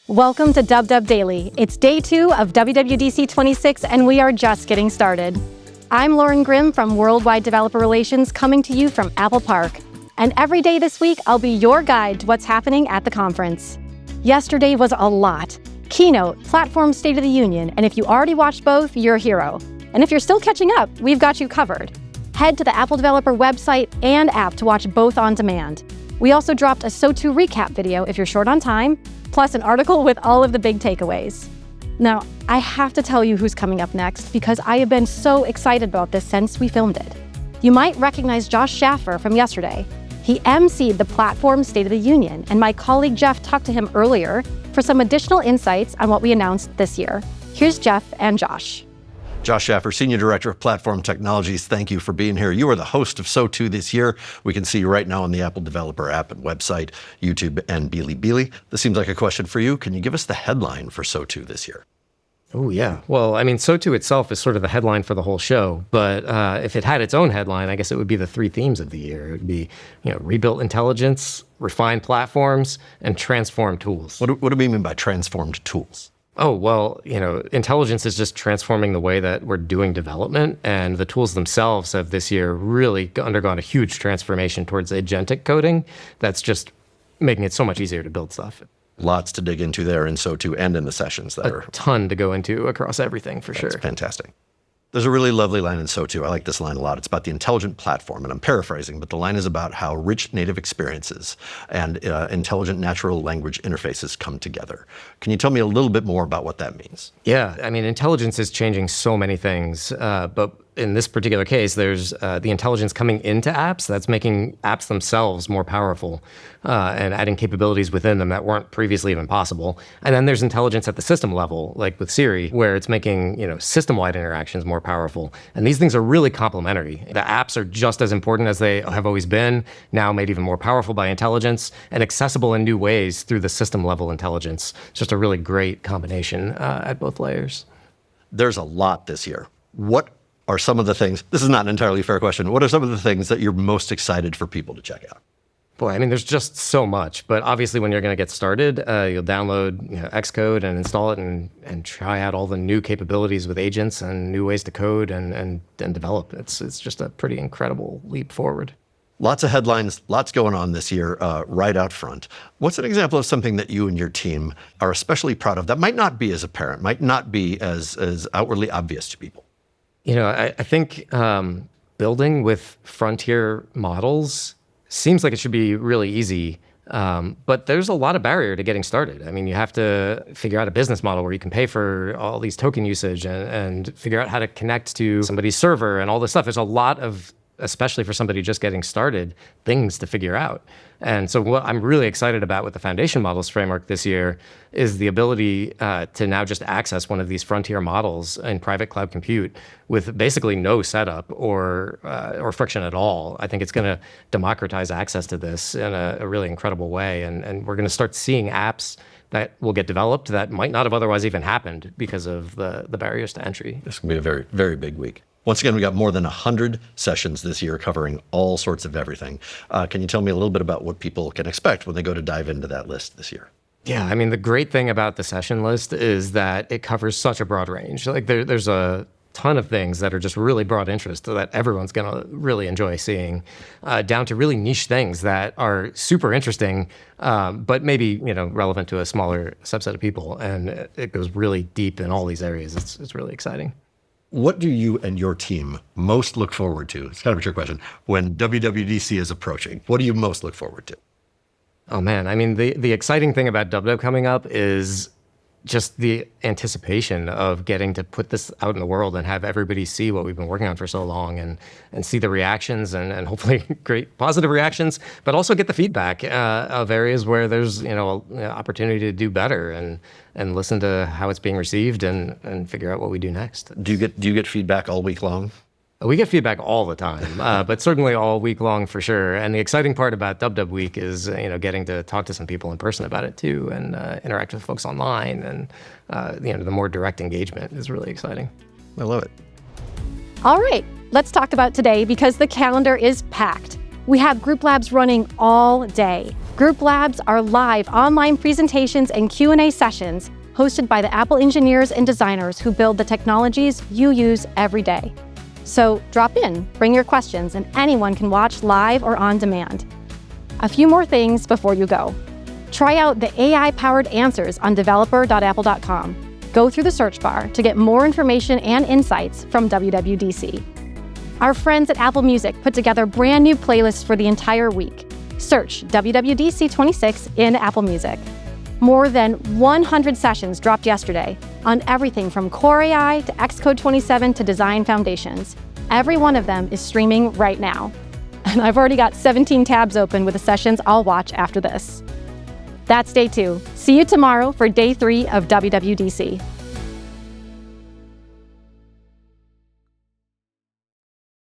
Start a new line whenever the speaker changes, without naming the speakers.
Welcome to WW Daily. It's day 2 of WWDC26, and we are just getting started. I'm Lauren Grimm from Worldwide Developer Relations, coming to you from Apple Park. And every day this week, I'll be your guide to what's happening at the conference. Yesterday was a lot. Keynote, Platform State of the Union, and if you already watched both, you're a hero. And if you're still catching up, we've got you covered. Head to the Apple Developer website and app to watch both on demand. We also dropped a SO2 recap video if you're short on time, plus an article with all of the big takeaways. Now, I have to tell you who's coming up next because I have been so excited about this since we filmed it. You might recognize Josh Schaffer from yesterday. He emceed the Platform State of the Union, and my colleague Jeff talked to him earlier for some additional insights on what we announced this year. Here's Jeff and Josh.
Josh Schaffer, Senior Director of Platform Technologies, thank you for being here. You are the host of SO2 this year. We can see you right now on the Apple Developer app and website, YouTube, and Bilibili. This seems like a question for you. Can you give us the headline for SO2 this year?
Oh, yeah. Well, I mean, SO2 itself is sort of the headline for the whole show. But if it had its own headline, I guess it would be the 3 themes of the year. It would be, rebuilt intelligence, refined platforms, and transformed tools.
What do we mean by transformed tools?
Oh, well, intelligence is just transforming the way that we're doing development. And the tools themselves have this year really undergone a huge transformation towards agentic coding. That's just making it so much easier to build stuff.
Lots to dig into there in SO2 and in the sessions.
A ton to go into across everything, for sure.
That's fantastic. There's a really lovely line in SO2. I like this line a lot. It's about the intelligent platform, and I'm paraphrasing, but the line is about how rich native experiences and intelligent natural language interfaces come together. Can you tell me a little bit more about what that means?
Yeah, I mean, intelligence is changing so many things, but in this particular case, there's the intelligence coming into apps that's making apps themselves more powerful and adding capabilities within them that weren't previously even possible. And then there's intelligence at the system level, like with Siri, where it's making system-wide interactions more powerful. And these things are really complementary. The apps are just as important as they have always been, now made even more powerful by intelligence and accessible in new ways through the system-level intelligence. It's just a really great combination at both layers.
There's a lot this year. What are some of the things, this is not an entirely fair question, what are some of the things that you're most excited for people to check out?
Boy, I mean, there's just so much. But obviously, when you're going to get started, you'll download Xcode and install it and try out all the new capabilities with agents and new ways to code and develop. It's just a pretty incredible leap forward.
Lots of headlines, lots going on this year right out front. What's an example of something that you and your team are especially proud of that might not be as apparent, might not be as outwardly obvious to people?
I think building with frontier models seems like it should be really easy, but there's a lot of barrier to getting started. I mean, you have to figure out a business model where you can pay for all these token usage and figure out how to connect to somebody's server and all this stuff. There's a lot of, especially for somebody just getting started, things to figure out. And so what I'm really excited about with the Foundation Models framework this year is the ability to now just access one of these frontier models in private cloud compute with basically no setup or friction at all. I think it's going to democratize access to this in a really incredible way. And we're going to start seeing apps that will get developed that might not have otherwise even happened because of the barriers to entry.
This can be a very, very big week. Once again, we got more than 100 sessions this year covering all sorts of everything. Can you tell me a little bit about what people can expect when they go to dive into that list this year?
Yeah, I mean, the great thing about the session list is that it covers such a broad range. Like there's a ton of things that are just really broad interest that everyone's going to really enjoy seeing, down to really niche things that are super interesting, but maybe relevant to a smaller subset of people. And it goes really deep in all these areas. It's really exciting.
What do you and your team most look forward to? It's kind of a trick question. When WWDC is approaching, what do you most look forward to?
Oh man, I mean, the exciting thing about WW coming up is just the anticipation of getting to put this out in the world and have everybody see what we've been working on for so long and see the reactions and hopefully great positive reactions, but also get the feedback of areas where there's opportunity to do better and listen to how it's being received and figure out what we do next.
Do you get feedback all week long?
We get feedback all the time, but certainly all week long for sure. And the exciting part about WW Week is, getting to talk to some people in person about it too, and interact with folks online, and the more direct engagement is really exciting.
I love it.
All right, let's talk about today because the calendar is packed. We have group labs running all day. Group labs are live online presentations and Q&A sessions hosted by the Apple engineers and designers who build the technologies you use every day. So drop in, bring your questions, and anyone can watch live or on demand. A few more things before you go. Try out the AI-powered answers on developer.apple.com. Go through the search bar to get more information and insights from WWDC. Our friends at Apple Music put together brand new playlists for the entire week. Search WWDC26 in Apple Music. More than 100 sessions dropped yesterday on everything from Core AI to Xcode 27 to Design Foundations. Every one of them is streaming right now. And I've already got 17 tabs open with the sessions I'll watch after this. That's day 2. See you tomorrow for day 3 of WWDC.